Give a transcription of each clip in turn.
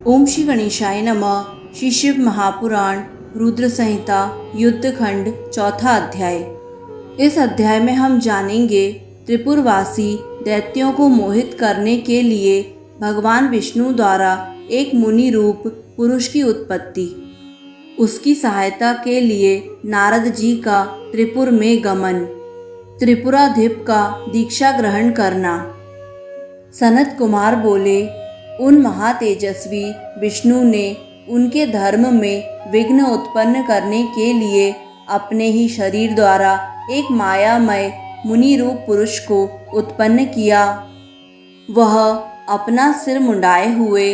ओम श्री गणेशाय नमः। श्री शिव महापुराण रुद्र संहिता युद्धखंड चौथा अध्याय। इस अध्याय में हम जानेंगे त्रिपुरवासी दैत्यों को मोहित करने के लिए भगवान विष्णु द्वारा एक मुनि रूप पुरुष की उत्पत्ति, उसकी सहायता के लिए नारद जी का त्रिपुर में गमन, त्रिपुराधिप का दीक्षा ग्रहण करना। सनत कुमार बोले, उन महातेजस्वी विष्णु ने उनके धर्म में विघ्न उत्पन्न करने के लिए अपने ही शरीर द्वारा एक मायामय मुनि रूप पुरुष को उत्पन्न किया। वह अपना सिर मुंडाए हुए,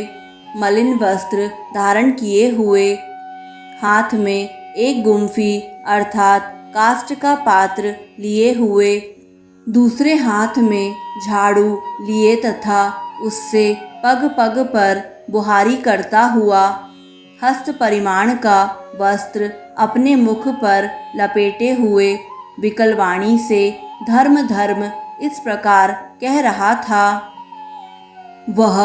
मलिन वस्त्र धारण किए हुए, हाथ में एक गुम्फी अर्थात काष्ठ का पात्र लिए हुए, दूसरे हाथ में झाड़ू लिए तथा उससे पग पग पर बुहारी करता हुआ, हस्त परिमाण का वस्त्र अपने मुख पर लपेटे हुए विकल वाणी से धर्म धर्म इस प्रकार कह रहा था। वह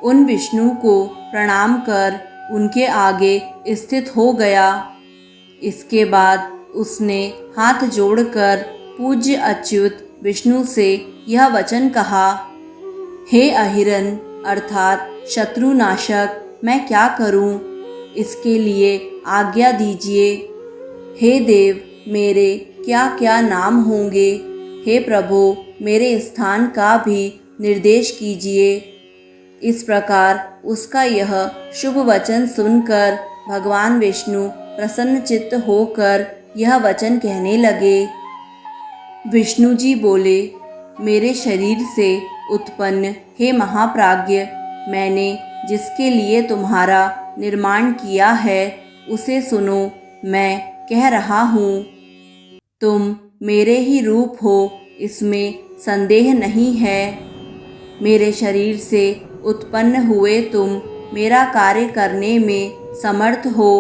उन विष्णु को प्रणाम कर उनके आगे स्थित हो गया। इसके बाद उसने हाथ जोड़कर पूज्य अच्युत विष्णु से यह वचन कहा, हे अहिरन अर्थात शत्रुनाशक, मैं क्या करूं? इसके लिए आज्ञा दीजिए। हे देव, मेरे क्या क्या नाम होंगे? हे प्रभु, मेरे स्थान का भी निर्देश कीजिए। इस प्रकार उसका यह शुभ वचन सुनकर भगवान विष्णु प्रसन्नचित्त होकर यह वचन कहने लगे। विष्णु जी बोले, मेरे शरीर से उत्पन्न हे महाप्राज्ञ, मैंने जिसके लिए तुम्हारा निर्माण किया है उसे सुनो। मैं कह रहा हूँ, तुम मेरे ही रूप हो, इसमें संदेह नहीं है। मेरे शरीर से उत्पन्न हुए तुम मेरा कार्य करने में समर्थ हो।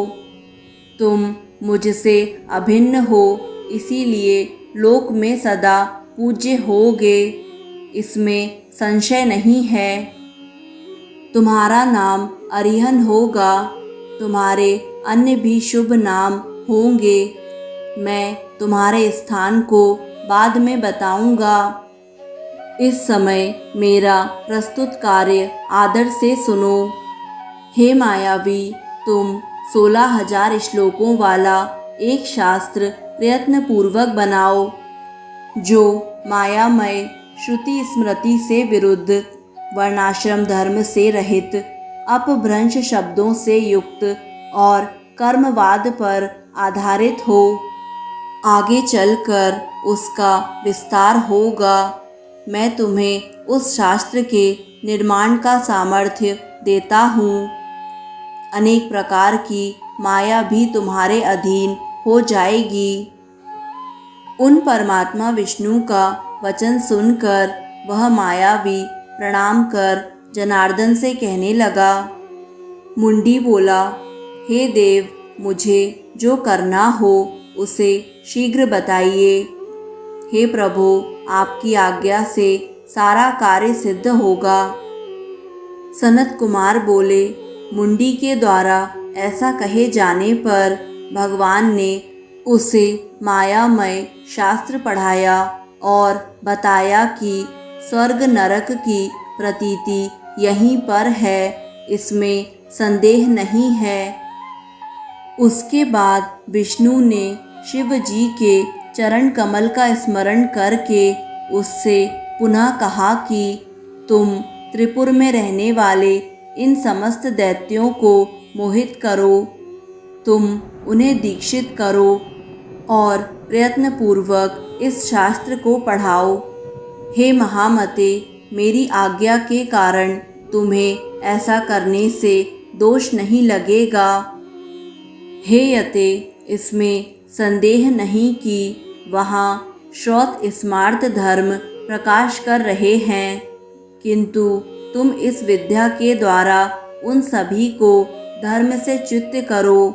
तुम मुझसे अभिन्न हो, इसीलिए लोक में सदा पूज्य होगे, इसमें संशय नहीं है। तुम्हारा नाम अरिहन होगा, तुम्हारे अन्य भी शुभ नाम होंगे। मैं तुम्हारे स्थान को बाद में बताऊंगा। इस समय मेरा प्रस्तुत कार्य आदर से सुनो। हे मायावी, तुम 16,000 श्लोकों वाला एक शास्त्र प्रयत्न पूर्वक बनाओ, जो मायामय श्रुति स्मृति से विरुद्ध, वर्णाश्रम धर्म से रहित, अपभ्रंश शब्दों से युक्त और कर्मवाद पर आधारित हो। आगे चलकर उसका विस्तार होगा। मैं तुम्हें उस शास्त्र के निर्माण का सामर्थ्य देता हूँ। अनेक प्रकार की माया भी तुम्हारे अधीन हो जाएगी। उन परमात्मा विष्णु का वचन सुनकर वह मायावी प्रणाम कर जनार्दन से कहने लगा। मुंडी बोला, हे देव, मुझे जो करना हो उसे शीघ्र बताइए। हे प्रभु, आपकी आज्ञा से सारा कार्य सिद्ध होगा। सनत कुमार बोले, मुंडी के द्वारा ऐसा कहे जाने पर भगवान ने उसे मायामय शास्त्र पढ़ाया और बताया कि स्वर्ग नरक की प्रतीति यहीं पर है, इसमें संदेह नहीं है। उसके बाद विष्णु ने शिव जी के चरण कमल का स्मरण करके उससे पुनः कहा कि तुम त्रिपुर में रहने वाले इन समस्त दैत्यों को मोहित करो, तुम उन्हें दीक्षित करो और प्रयत्नपूर्वक इस शास्त्र को पढ़ाओ। हे महामते, मेरी आज्ञा के कारण तुम्हें ऐसा करने से दोष नहीं लगेगा। हे यते, इसमें संदेह नहीं कि वहाँ श्रौत स्मार्त धर्म प्रकाश कर रहे हैं, किंतु तुम इस विद्या के द्वारा उन सभी को धर्म से च्युत करो।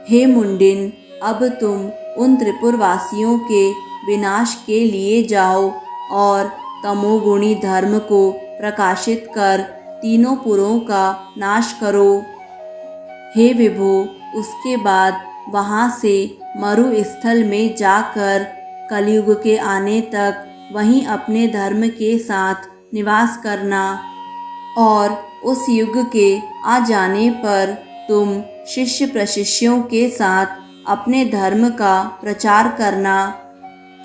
हे मुंडिन, अब तुम उन त्रिपुरवासियों के विनाश के लिए जाओ और तमोगुणी धर्म को प्रकाशित कर तीनों पुरों का नाश करो। हे विभो, उसके बाद वहाँ से मरुस्थल में जाकर कलयुग के आने तक वहीं अपने धर्म के साथ निवास करना और उस युग के आ जाने पर तुम शिष्य प्रशिष्यों के साथ अपने धर्म का प्रचार करना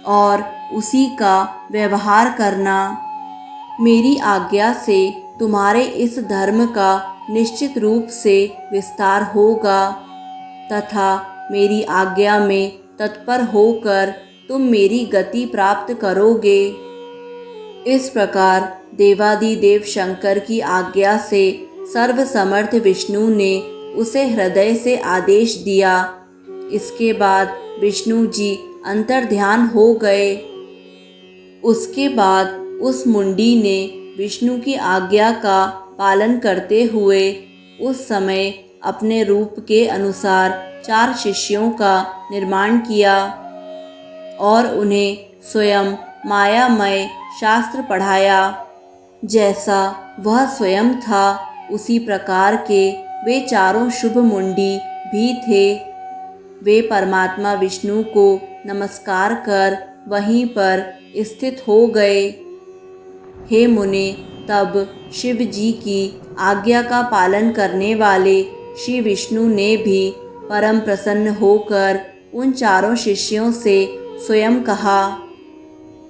और उसी का व्यवहार करना। मेरी आज्ञा से तुम्हारे इस धर्म का निश्चित रूप से विस्तार होगा तथा मेरी आज्ञा में तत्पर होकर तुम मेरी गति प्राप्त करोगे। इस प्रकार देवादिदेव शंकर की आज्ञा से सर्वसमर्थ विष्णु ने उसे हृदय से आदेश दिया। इसके बाद विष्णु जी अंतर्ध्यान हो गए। उसके बाद उस मुंडी ने विष्णु की आज्ञा का पालन करते हुए उस समय अपने रूप के अनुसार 4 शिष्यों का निर्माण किया और उन्हें स्वयं मायामय शास्त्र पढ़ाया। जैसा वह स्वयं था उसी प्रकार के वे 4 शुभ मुंडी भी थे। वे परमात्मा विष्णु को नमस्कार कर वहीं पर स्थित हो गए। हे मुने, तब शिव जी की आज्ञा का पालन करने वाले श्री विष्णु ने भी परम प्रसन्न होकर उन 4 शिष्यों से स्वयं कहा,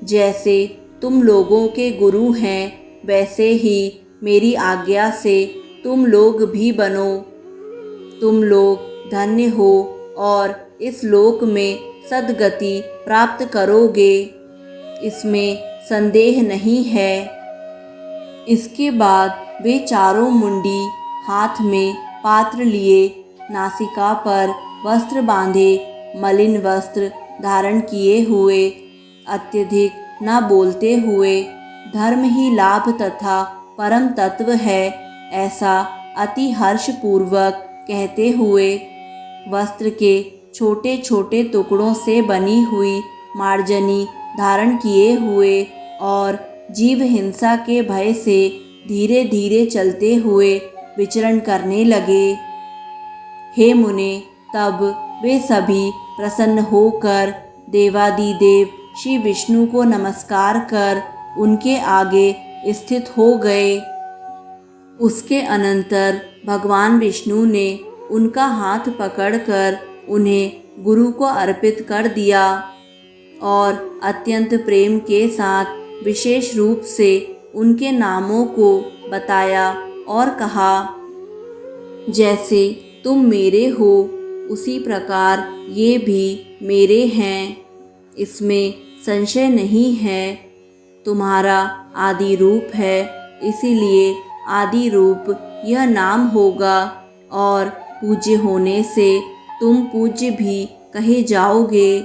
जैसे तुम लोगों के गुरु हैं वैसे ही मेरी आज्ञा से तुम लोग भी बनो। तुम लोग धन्य हो और इस लोक में सद्गति प्राप्त करोगे, इसमें संदेह नहीं है। इसके बाद वे 4 मुंडी हाथ में पात्र लिए, नासिका पर वस्त्र बांधे, मलिन वस्त्र धारण किए हुए, अत्यधिक न बोलते हुए, धर्म ही लाभ तथा परम तत्व है ऐसा अति हर्षपूर्वक कहते हुए, वस्त्र के छोटे छोटे टुकड़ों से बनी हुई मार्जनी धारण किए हुए और जीव हिंसा के भय से धीरे धीरे चलते हुए विचरण करने लगे। हे मुने, तब वे सभी प्रसन्न होकर देवादिदेव श्री विष्णु को नमस्कार कर उनके आगे स्थित हो गए। उसके अनंतर भगवान विष्णु ने उनका हाथ पकड़कर उन्हें गुरु को अर्पित कर दिया और अत्यंत प्रेम के साथ विशेष रूप से उनके नामों को बताया और कहा, जैसे तुम मेरे हो उसी प्रकार ये भी मेरे हैं, इसमें संशय नहीं है। तुम्हारा आदि रूप है, इसीलिए आदि रूप यह नाम होगा और पूज्य होने से तुम पूज्य भी कहे जाओगे।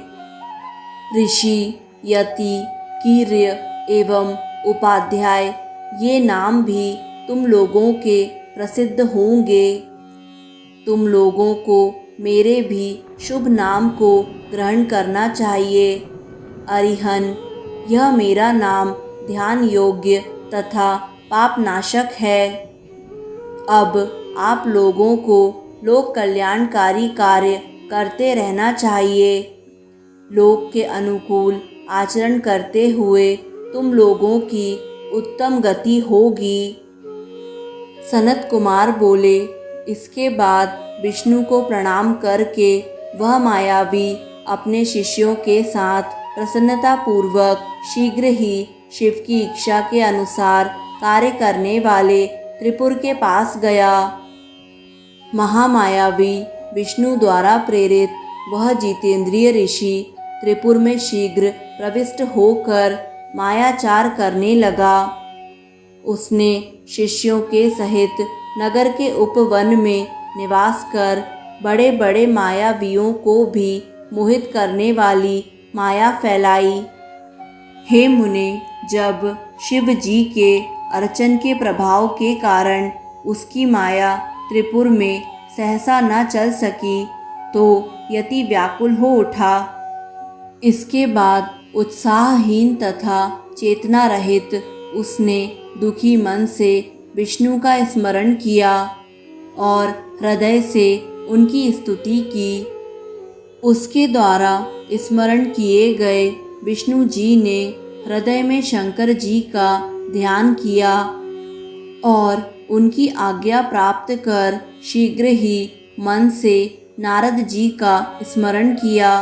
ऋषि, यति, कीर्य एवं उपाध्याय ये नाम भी तुम लोगों के प्रसिद्ध होंगे। तुम लोगों को मेरे भी शुभ नाम को ग्रहण करना चाहिए। अरिहन, यह मेरा नाम ध्यान योग्य तथा पापनाशक है। अब आप लोगों को लोक कल्याणकारी कार्य करते रहना चाहिए। लोक के अनुकूल आचरण करते हुए तुम लोगों की उत्तम गति होगी। सनत कुमार बोले, इसके बाद विष्णु को प्रणाम करके वह मायावी अपने शिष्यों के साथ प्रसन्नतापूर्वक शीघ्र ही शिव की इच्छा के अनुसार कार्य करने वाले त्रिपुर के पास गया। महामायावी विष्णु द्वारा प्रेरित वह जितेंद्रिय ऋषि त्रिपुर में शीघ्र प्रविष्ट होकर मायाचार करने लगा। उसने शिष्यों के सहित नगर के उपवन में निवास कर बड़े बड़े मायावियों को भी मोहित करने वाली माया फैलाई। हे मुने, जब शिव जी के अर्चन के प्रभाव के कारण उसकी माया त्रिपुर में सहसा न चल सकी तो यति व्याकुल हो उठा। इसके बाद उत्साहहीन तथा चेतना रहित उसने दुखी मन से विष्णु का स्मरण किया और हृदय से उनकी स्तुति की। उसके द्वारा स्मरण किए गए विष्णु जी ने हृदय में शंकर जी का ध्यान किया और उनकी आज्ञा प्राप्त कर शीघ्र ही मन से नारद जी का स्मरण किया।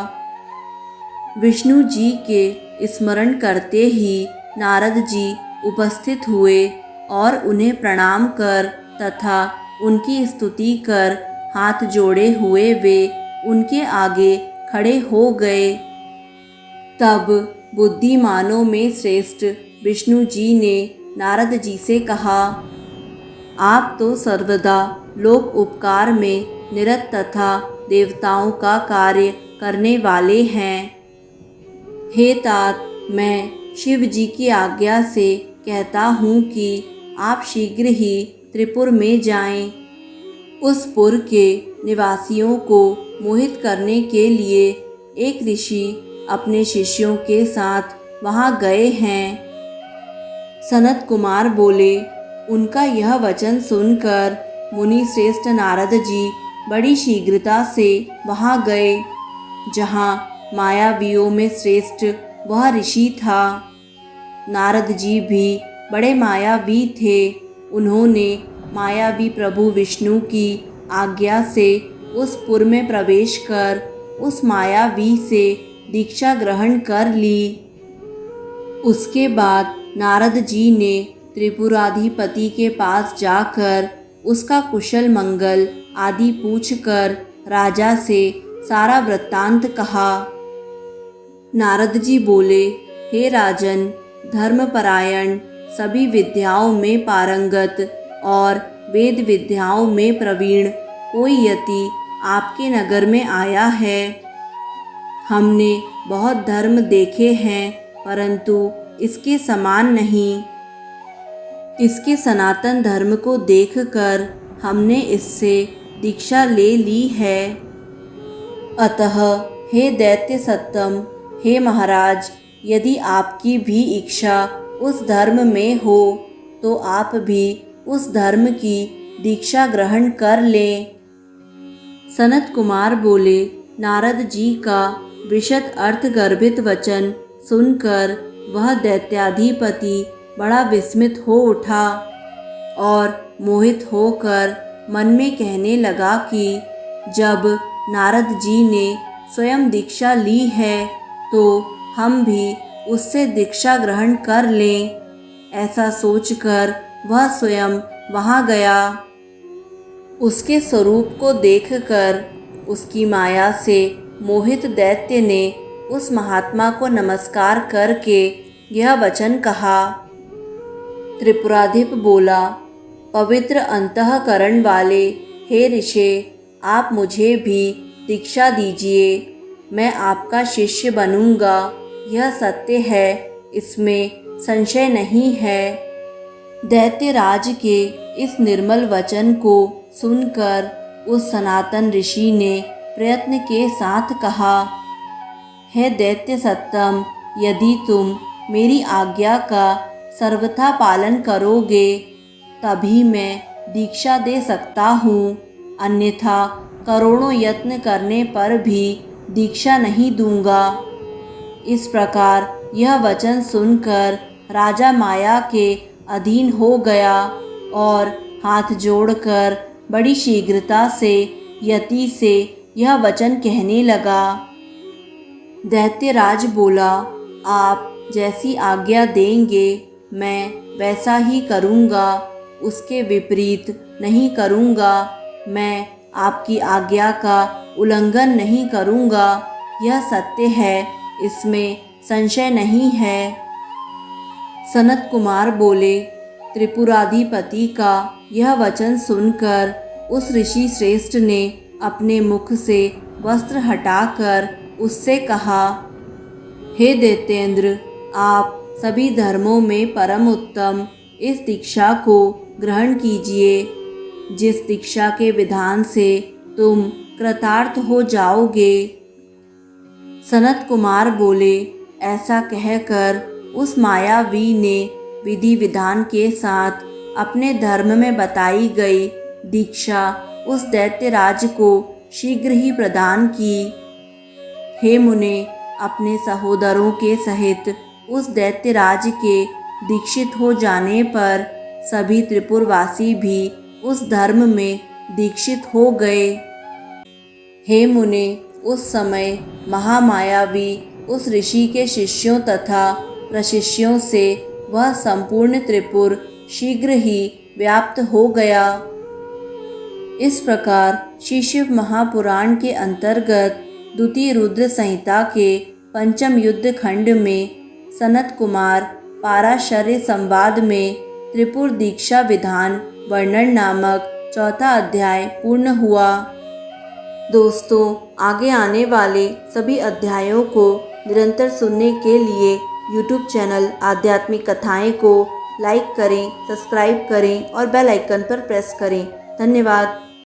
विष्णु जी के स्मरण करते ही नारद जी उपस्थित हुए और उन्हें प्रणाम कर तथा उनकी स्तुति कर हाथ जोड़े हुए वे उनके आगे खड़े हो गए। तब बुद्धिमानों में श्रेष्ठ विष्णु जी ने नारद जी से कहा, आप तो सर्वदा लोक उपकार में निरत तथा देवताओं का कार्य करने वाले हैं। हे तात, मैं शिव जी की आज्ञा से कहता हूँ कि आप शीघ्र ही त्रिपुर में जाएं। उस पुर के निवासियों को मोहित करने के लिए एक ऋषि अपने शिष्यों के साथ वहाँ गए हैं। सनत कुमार बोले, उनका यह वचन सुनकर मुनि श्रेष्ठ नारद जी बड़ी शीघ्रता से वहाँ गए जहाँ मायावियों में श्रेष्ठ वह ऋषि था। नारद जी भी बड़े मायावी थे। उन्होंने मायावी प्रभु विष्णु की आज्ञा से उस पुर में प्रवेश कर उस मायावी से दीक्षा ग्रहण कर ली। उसके बाद नारद जी ने त्रिपुराधिपति के पास जाकर उसका कुशल मंगल आदि पूछकर राजा से सारा वृत्तांत कहा। नारद जी बोले, हे राजन, धर्मपरायण, सभी विद्याओं में पारंगत और वेद विद्याओं में प्रवीण कोई यति आपके नगर में आया है। हमने बहुत धर्म देखे हैं परंतु इसके समान नहीं। इसके सनातन धर्म को देखकर हमने इससे दीक्षा ले ली है। अतः हे दैत्य सत्तम, हे महाराज, यदि आपकी भी इच्छा उस धर्म में हो तो आप भी उस धर्म की दीक्षा ग्रहण कर लें। सनत कुमार बोले, नारद जी का विशद अर्थ गर्भित वचन सुनकर वह दैत्याधिपति बड़ा विस्मित हो उठा और मोहित होकर मन में कहने लगा कि जब नारद जी ने स्वयं दीक्षा ली है तो हम भी उससे दीक्षा ग्रहण कर लें। ऐसा सोचकर वह स्वयं वहाँ गया। उसके स्वरूप को देखकर उसकी माया से मोहित दैत्य ने उस महात्मा को नमस्कार करके यह वचन कहा। त्रिपुराधिप बोला, पवित्र अंतःकरण वाले हे ऋषे, आप मुझे भी दीक्षा दीजिए। मैं आपका शिष्य बनूंगा, यह सत्य है, इसमें संशय नहीं है। दैत्यराज के इस निर्मल वचन को सुनकर उस सनातन ऋषि ने प्रयत्न के साथ कहा, हे दैत्य सत्तम, यदि तुम मेरी आज्ञा का सर्वथा पालन करोगे तभी मैं दीक्षा दे सकता हूँ, अन्यथा करोड़ों यत्न करने पर भी दीक्षा नहीं दूंगा। इस प्रकार यह वचन सुनकर राजा माया के अधीन हो गया और हाथ जोड़कर बड़ी शीघ्रता से यति से यह वचन कहने लगा। दैत्यराज बोला, आप जैसी आज्ञा देंगे मैं वैसा ही करूँगा, उसके विपरीत नहीं करूँगा। मैं आपकी आज्ञा का उल्लंघन नहीं करूँगा, यह सत्य है, इसमें संशय नहीं है। सनत कुमार बोले, त्रिपुराधिपति का यह वचन सुनकर उस ऋषि श्रेष्ठ ने अपने मुख से वस्त्र हटाकर उससे कहा, हे दैत्येंद्र, आप सभी धर्मों में परम उत्तम इस दीक्षा को ग्रहण कीजिए, जिस दीक्षा के विधान से तुम कृतार्थ हो जाओगे। सनत कुमार बोले, ऐसा कहकर उस मायावी ने विधि विधान के साथ अपने धर्म में बताई गई दीक्षा उस दैत्यराज को शीघ्र ही प्रदान की। हे मुने, अपने सहोदरों के सहित उस दैत्यराज के दीक्षित हो जाने पर सभी त्रिपुरवासी भी उस धर्म में दीक्षित हो गए। हे मुने, उस समय महामायावी उस ऋषि के शिष्यों तथा प्रशिष्यों से वह संपूर्ण त्रिपुर शीघ्र ही व्याप्त हो गया। इस प्रकार श्री शिव महापुराण के अंतर्गत द्वितीय रुद्र संहिता के पंचम युद्ध खंड में सनत कुमार पाराशर्य संवाद में त्रिपुर दीक्षा विधान वर्णन नामक चौथा अध्याय पूर्ण हुआ। दोस्तों, आगे आने वाले सभी अध्यायों को निरंतर सुनने के लिए YouTube चैनल आध्यात्मिक कथाएं को लाइक करें, सब्सक्राइब करें और बेल आइकन पर प्रेस करें। धन्यवाद।